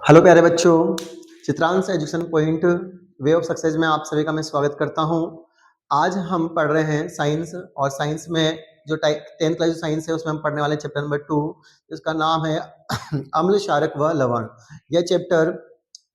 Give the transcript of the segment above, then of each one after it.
Hello प्यारे बच्चों, Chitransh education point way of success में आप सभी का मैं स्वागत करता हूं। आज हम पढ़ रहे हैं साइंस, और साइंस में जो 10th क्लास जो साइंस है उसमें हम पढ़ने वाले चैप्टर नंबर 2, जिसका नाम है अम्ल, क्षारक व लवण। यह चैप्टर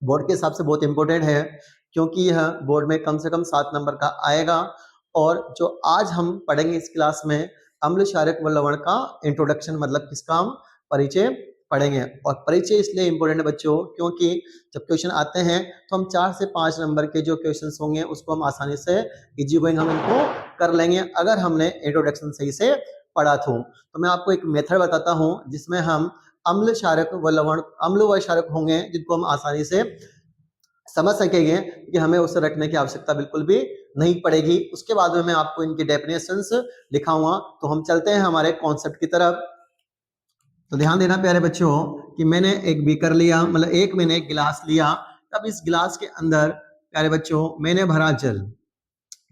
बोर्ड के हिसाब से बहुत इंपॉर्टेंट है, क्योंकि यह बोर्ड में कम से कम 7 नंबर का आएगा। और जो आज हम पढ़ेंगे इस क्लास में अम्ल, क्षारक व लवण का इंट्रोडक्शन, मतलब किसका हम परिचय पढ़ेंगे। और परिचय इसलिए इंपॉर्टेंट है बच्चों, क्योंकि जब क्वेश्चन आते हैं तो हम 4 से 5 नंबर के जो क्वेश्चंस होंगे उसको हम आसानी से इजी गोइंग हम इनको कर लेंगे, अगर हमने इंट्रोडक्शन सही से पढ़ा तो मैं आपको एक मेथड बताता हूं जिसमें हम अम्ल, क्षारक व लवण, अम्ल व क्षारक होंगे जिनको हम आसानी से समझ सकेंगे कि हमें उसे रखने की आवश्यकता बिल्कुल भी नहीं पड़ेगी। उसके बाद में मैं आपको इनकी डेफिनेशंस लिखाऊंगा। तो हम चलते हैं हमारे कॉन्सेप्ट की तरफ। तो ध्यान देना प्यारे बच्चों कि मैंने एक बीकर लिया, मतलब मैंने एक गिलास लिया। तब इस गिलास के अंदर प्यारे बच्चों मैंने भरा जल।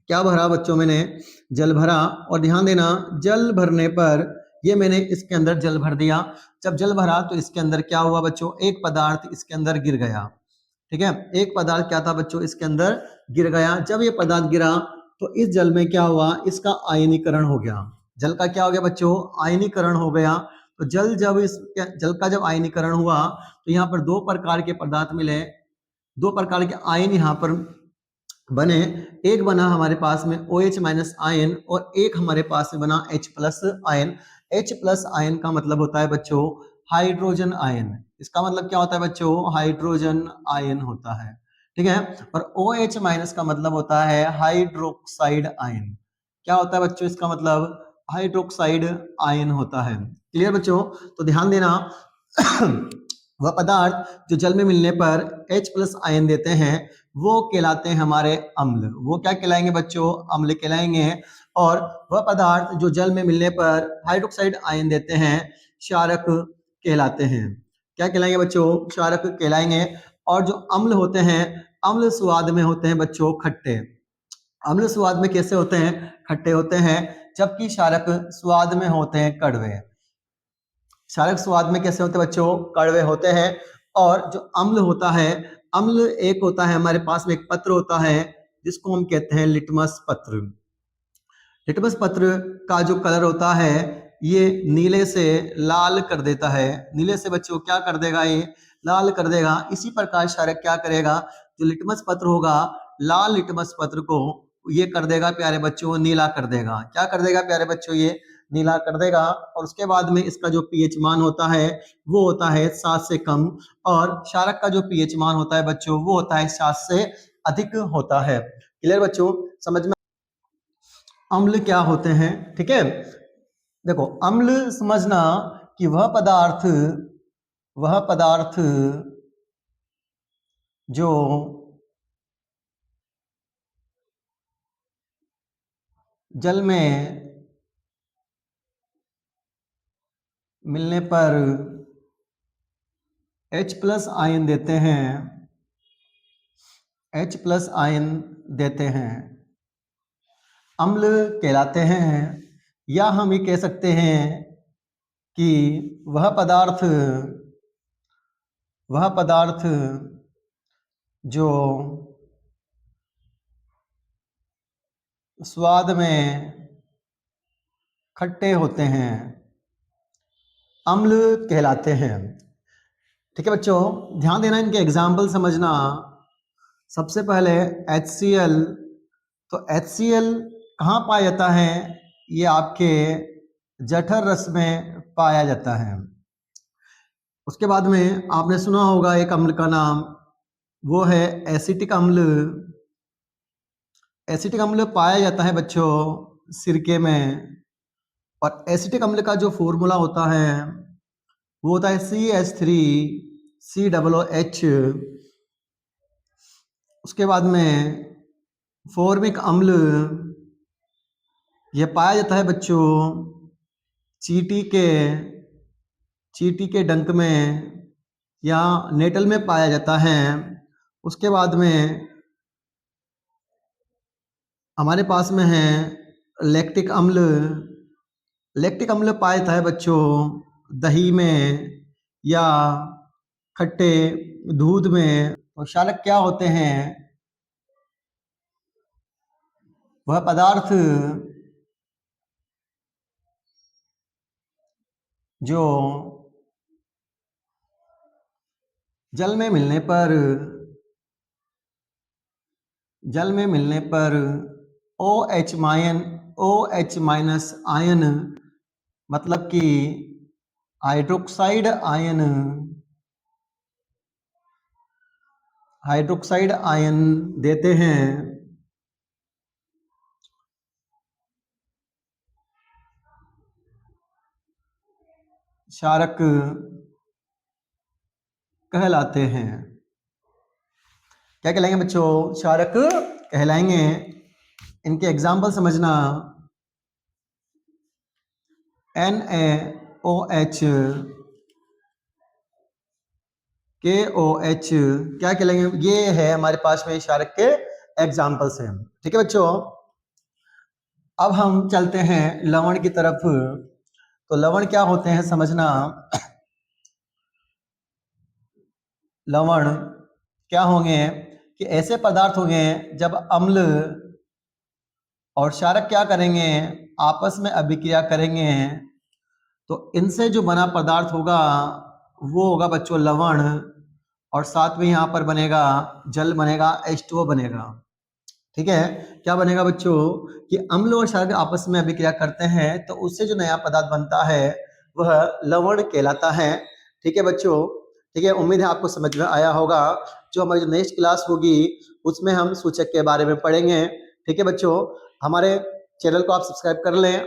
क्या भरा बच्चों? मैंने जल भरा। और ध्यान देना, जल भरने पर ये मैंने इसके अंदर जल भर दिया। जब जल भरा तो इसके अंदर क्या हुआ बच्चों? एक पदार्थ इसके अंदर गिर गया। ठीक है, एक पदार्थ क्या था बच्चों? इसके अंदर गिर गया। जब ये पदार्थ गिरा तो इस जल में क्या हुआ? इसका आयनीकरण हो गया। जल का क्या हो गया बच्चों? आयनीकरण हो गया। तो जल का जब आयनीकरण हुआ तो यहाँ पर 2 प्रकार के पदार्थ मिले, 2 प्रकार के आयन यहाँ पर बने। एक बना हमारे पास में OH माइनस आयन, और एक हमारे पास में बना H plus ion. H plus ion का मतलब होता है बच्चों हाइड्रोजन आयन। इसका मतलब क्या होता है बच्चों? हाइड्रोजन आयन होता है। ठीक है, और OH माइनस का मतलब होता है हाइड्रोक्साइड आयन। क्या होता है बच्चों इसका मतलब? हाइड्रोक्साइड आयन होता है। क्लियर बच्चों? तो ध्यान देना वह पदार्थ जो जल में मिलने पर H प्लस आयन देते हैं वो कहलाते हैं हमारे अम्ल। वो क्या कहलाएंगे बच्चों? अम्ल कहलाएंगे। और वह पदार्थ जो जल में मिलने पर हाइड्रोक्साइड आयन देते हैं क्षारक कहलाते हैं। क्या कहलाएंगे बच्चों? क्षारक कहलाएंगे। और जो अम्ल होते हैं, अम्ल स्वाद में होते हैं बच्चों खट्टे। अम्ल स्वाद में कैसे होते हैं? खट्टे होते हैं। जबकि क्षारक स्वाद में होते हैं कड़वे। क्षारक स्वाद में कैसे होते हैं बच्चों? कड़वे होते हैं। और जो अम्ल होता है, अम्ल एक होता है हमारे पास में एक पत्र होता है जिसको हम कहते हैं लिटमस पत्र। लिटमस पत्र का जो कलर होता है ये नीले से लाल कर देता है। नीले से बच्चों क्या कर देगा? ये लाल कर देगा। इसी प्रकार क्षारक क्या करेगा? जो लिटमस पत्र होगा, लाल लिटमस पत्र को ये कर देगा प्यारे बच्चों, नीला कर देगा। क्या कर देगा प्यारे बच्चों? ये नीला कर देगा। और उसके बाद में इसका जो पीएच मान होता है वो होता है 7 से कम, और क्षारक का जो पीएच मान होता है बच्चों वो होता है 7 से अधिक होता है। क्लियर बच्चों? समझ में? अम्ल क्या होते हैं? ठीक है, देखो अम्ल समझना कि वह पदार्थ जो जल में मिलने पर H प्लस आयन देते हैं, H प्लस आयन देते हैं, अम्ल कहलाते हैं। या हम ये कह सकते हैं कि वह पदार्थ जो स्वाद में खट्टे होते हैं अम्ल कहलाते हैं। ठीक है बच्चों, ध्यान देना, इनके एग्जाम्पल समझना। सबसे पहले HCl। तो HCl कहाँ पाया जाता है? ये आपके जठर रस में पाया जाता है। उसके बाद में आपने सुना होगा एक अम्ल का नाम, वो है एसिटिक अम्ल। एसिटिक अम्ल पाया जाता है बच्चों सिरके में। और एसिटिक अम्ल का जो फॉर्मूला होता है वो होता है CH3COOH। उसके बाद में फॉर्मिक अम्ल, यह पाया जाता है बच्चों चींटी के डंक में या नेटल में पाया जाता है। उसके बाद में हमारे पास में है लैक्टिक अम्ल। लैक्टिक अम्ल पाया जाता है बच्चों दही में या खट्टे दूध में, तो क्षारक क्या होते हैं? वह पदार्थ जो जल में मिलने पर OH माइनस आयन, मतलब कि हाइड्रोक्साइड आयन देते हैं। क्षारक कहलाते हैं। क्या कहलाएंगे बच्चों? क्षारक कहलाएंगे। इनके एग्जाम्पल समझना। NaOH, KOH क्या कहलाएंगे? ये है हमारे पास में क्षारक के एग्जाम्पल्स हैं। ठीक है बच्चों, अब हम चलते हैं लवण की तरफ। तो लवण क्या होते हैं समझना। लवण क्या होंगे कि ऐसे पदार्थ होंगे जब अम्ल और क्षारक क्या करेंगे, आपस में अभिक्रिया करेंगे, तो इनसे जो बना पदार्थ होगा वो होगा बच्चों लवण, और साथ में यहाँ पर बनेगा जल, बनेगा H2O बनेगा। ठीक है, क्या बनेगा बच्चों कि अम्ल और क्षारक आपस में अभिक्रिया करते हैं तो उससे जो नया पदार्थ बनता है वह लवण कहलाता है। ठीक है बच्चों, ठीक है, उम्मीद है आपको समझ में आया होगा। जो हमारी जो नेक्स्ट क्लास होगी उसमें हम सूचक के बारे में पढ़ेंगे। ठीक है बच्चों, हमारे चैनल को आप सब्सक्राइब कर लें।